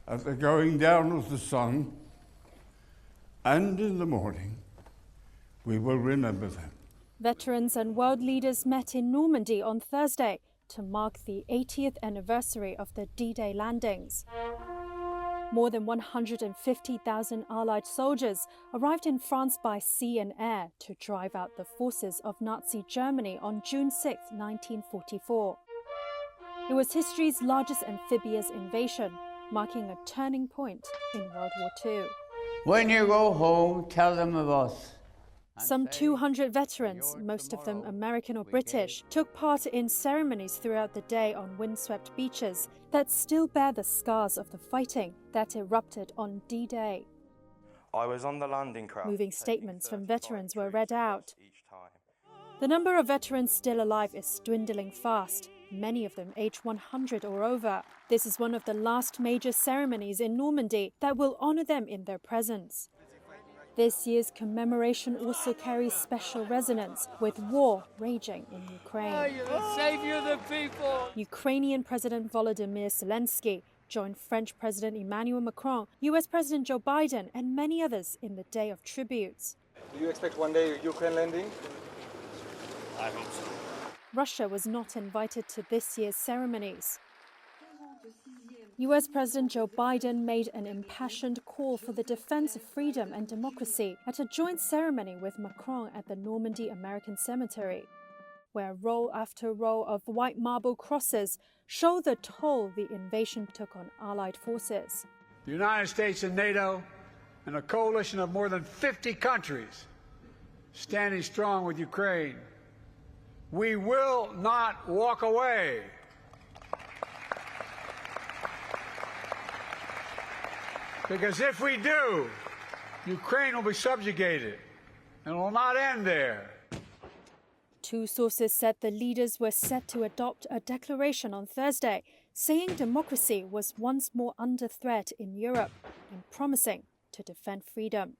at the going down of the sun, and in the morning, we will remember them. Veterans and world leaders met in Normandy on Thursday to mark the 80th anniversary of the D-Day landings. More than 150,000 Allied soldiers arrived in France by sea and air to drive out the forces of Nazi Germany on June 6, 1944. It was history's largest amphibious invasion, marking a turning point in World War II. When you go home, tell them of us. Some 200 veterans, most of them American or British, took part in ceremonies throughout the day on windswept beaches that still bear the scars of the fighting that erupted on D-Day. I was on the landing craft. Moving statements from veterans were read out. The number of veterans still alive is dwindling fast, many of them age 100 or over. This is one of the last major ceremonies in Normandy that will honor them in their presence. This year's commemoration also carries special resonance, with war raging in Ukraine. You're the savior of the people. Ukrainian President Volodymyr Zelensky joined French President Emmanuel Macron, US President Joe Biden, and many others in the day of tributes. Do you expect one day Ukraine landing? I hope so. Russia was not invited to this year's ceremonies. US President Joe Biden made an impassioned call for the defense of freedom and democracy at a joint ceremony with Macron at the Normandy American Cemetery, where row after row of white marble crosses show the toll the invasion took on Allied forces. The United States and NATO and a coalition of more than 50 countries standing strong with Ukraine. We will not walk away. Because if we do, Ukraine will be subjugated, and it will not end there. Two sources said the leaders were set to adopt a declaration on Thursday, saying democracy was once more under threat in Europe and promising to defend freedom.